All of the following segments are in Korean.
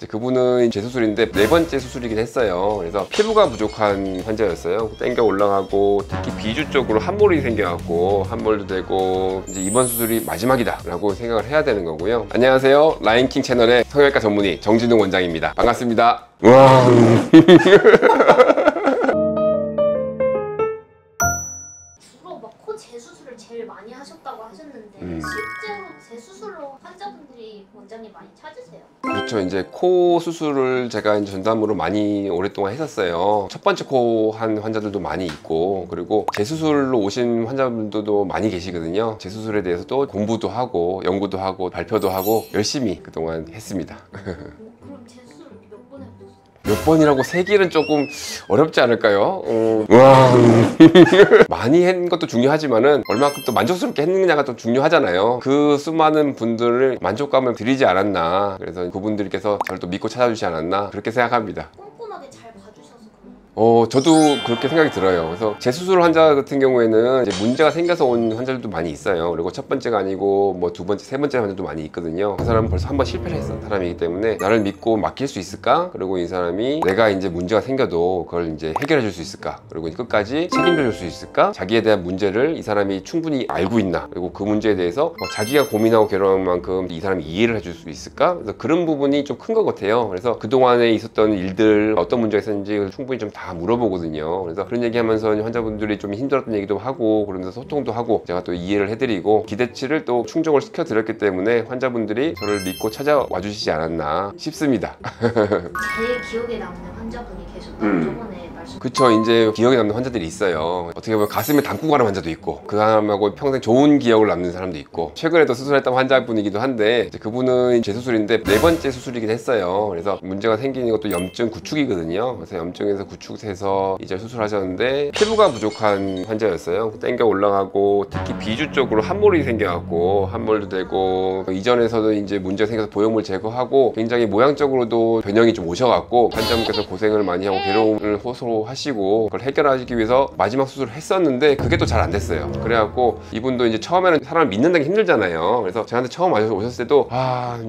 그분은 재수술인데 4번째 수술이긴 했어요. 그래서 피부가 부족한 환자였어요. 땡겨 올라가고 특히 비주 쪽으로 함몰이 생겨갖고 함몰도 되고 이제 이번 수술이 마지막이다 라고 생각을 해야 되는 거고요. 안녕하세요, 라인킹 채널의 성형외과 전문의 정진웅 원장입니다. 반갑습니다. 와. 주로 막 코 재수술을 제일 많이 하셨다고 하셨는데 실제로 재수술로 환자분들이 원장님 많이 찾으세요? 그렇죠. 이제 코 수술을 제가 이제 전담으로 많이 오랫동안 했었어요. 첫 번째 코 한 환자들도 많이 있고, 그리고 재수술로 오신 환자분들도 많이 계시거든요. 재수술에 대해서도 공부도 하고 연구도 하고 발표도 하고 열심히 그동안 했습니다. 그럼 재수술 몇 번 해보셨어요? 몇 번이라고 세기는 조금 어렵지 않을까요? 와. 많이 한 것도 중요하지만은 얼마큼 또 만족스럽게 했느냐가 또 중요하잖아요. 그 수많은 분들을 만족감을 드리지 않았나, 그래서 그분들께서 저를 또 믿고 찾아주지 않았나, 그렇게 생각합니다. 꼼꼼하게 잘 봐주셔서 그래요? 저도 그렇게 생각이 들어요. 그래서 재수술 환자 같은 경우에는 이제 문제가 생겨서 온 환자들도 많이 있어요. 그리고 첫 번째가 아니고 뭐 두 번째, 세 번째 환자도 많이 있거든요. 그 사람은 벌써 한 번 실패를 했던 사람이기 때문에 나를 믿고 맡길 수 있을까? 그리고 이 사람이 내가 이제 문제가 생겨도 그걸 이제 해결해 줄 수 있을까? 그리고 끝까지 책임져 줄 수 있을까? 자기에 대한 문제를 이 사람이 충분히 알고 있나? 그리고 그 문제에 대해서 자기가 고민하고 괴로운 만큼 이 사람이 이해를 해줄 수 있을까? 그래서 그런 부분이 좀 큰 것 같아요. 그래서 그동안에 있었던 일들, 어떤 문제가 있었는지 충분히 좀 다 물어보거든요. 그래서 그런 얘기하면서 환자분들이 좀 힘들었던 얘기도 하고, 그러면서 소통도 하고 제가 또 이해를 해드리고 기대치를 또 충족을 시켜드렸기 때문에 환자분들이 저를 믿고 찾아와 주시지 않았나 싶습니다. 제일 기억에 남는 환자분이 계셨다고 저번에 말씀. 그쵸. 이제 기억에 남는 환자들이 있어요. 어떻게 보면 가슴에 담고 가는 환자도 있고, 그 사람하고 평생 좋은 기억을 남는 사람도 있고, 최근에도 수술했던 환자분이기도 한데 이제 그분은 재수술인데 4번째 수술이긴 했어요. 그래서 문제가 생기는 것도 염증 구축이거든요. 그래서 염증에서 구축해서 이제 수술하셨는데 피부가 부족한 환자였어요. 땡겨 올라가고 특히 비주 쪽으로 함몰이 생겨갖고 함몰도 되고, 이전에서도 이제 문제가 생겨서 보형물 제거하고 굉장히 모양적으로도 변형이 좀 오셔갖고 환자분께서 고생을 많이 하고 괴로움을 호소하시고, 그걸 해결하기 위해서 마지막 수술을 했었는데 그게 또 잘 안 됐어요. 그래갖고 이분도 이제 처음에는 사람을 믿는다는 게 힘들잖아요. 그래서 저한테 처음 오셨을 때도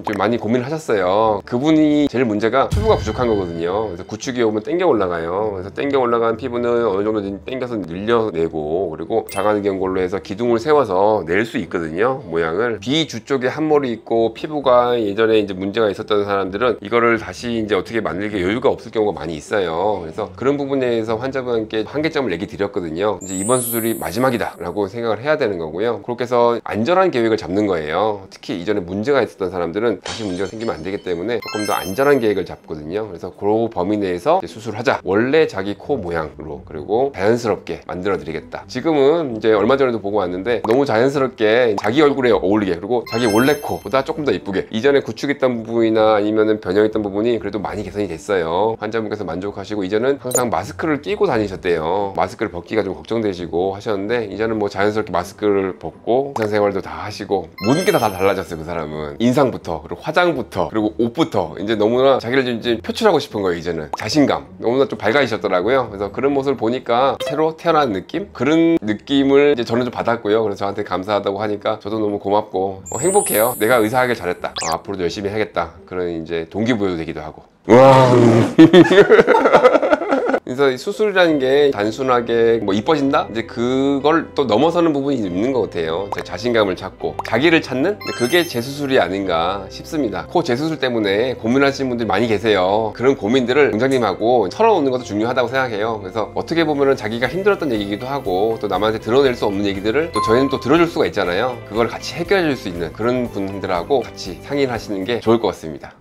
이제 많이 고민을 하셨어요. 그분이 제일 문제가 피부가 부족한 거거든요. 그래서 구축이 오면 땡겨 올라가요. 그래서 땡겨 올라간 피부는 어느 정도 땡겨서 늘려내고, 그리고 자가근경골로 해서 기둥을 세워서 낼 수 있거든요, 모양을. 비주 쪽에 함몰이 있고 피부가 예전에 이제 문제가 있었던 사람들은 이거를 다시 이제 어떻게 만들기 여유가 없을 경우가 많이 있어요. 그래서 그런 부분에 대해서 환자분께 한계점을 얘기 드렸거든요. 이제 이번 수술이 마지막이다 라고 생각을 해야 되는 거고요. 그렇게 해서 안전한 계획을 잡는 거예요. 특히 이전에 문제가 있었던 사람들은 다시 문제가 생기면 안 되기 때문에 조금 더 안전한 계획을 잡거든요. 그래서 그 범위 내에서 수술하자, 원래 자기 코 모양으로, 그리고 자연스럽게 만들어 드리겠다. 지금은 이제 얼마 전에도 보고 왔는데 너무 자연스럽게 자기 얼굴에 어울리게, 그리고 자기 원래 코보다 조금 더 이쁘게, 이전에 구축했던 부분이나 아니면은 변형했던 부분이 그래도 많이 개선이 됐어요. 환자분께서 만족하시고 이제는 항상 마스크를 끼고 다니셨대요. 마스크를 벗기가 좀 걱정되시고 하셨는데 이제는 뭐 자연스럽게 마스크를 벗고 일상생활도 다 하시고 모든 게 다 달라졌어요. 그 사람은 인상부터, 그리고 화장부터, 그리고 옷부터 이제 너무나 자기를 이제 표출하고 싶은 거예요. 이제는 자신감, 너무나 좀 밝아지셨더라고요. 그래서 그런 모습을 보니까 새로 태어난 느낌? 그런 느낌을 이제 저는 좀 받았고요. 그래서 저한테 감사하다고 하니까 저도 너무 고맙고 행복해요. 내가 의사하길 잘했다, 앞으로도 열심히 하겠다, 그런 이제 동기부여도 되기도 하고. 와. 그래서 이 수술이라는 게 단순하게 뭐 이뻐진다? 이제 그걸 또 넘어서는 부분이 있는 것 같아요. 자신감을 찾고 자기를 찾는? 그게 재수술이 아닌가 싶습니다. 코 재수술 때문에 고민하시는 분들이 많이 계세요. 그런 고민들을 원장님하고 털어놓는 것도 중요하다고 생각해요. 그래서 어떻게 보면은 자기가 힘들었던 얘기기도 하고, 또 남한테 드러낼 수 없는 얘기들을 또 저희는 또 들어줄 수가 있잖아요. 그걸 같이 해결해 줄 수 있는 그런 분들하고 같이 상의를 하시는 게 좋을 것 같습니다.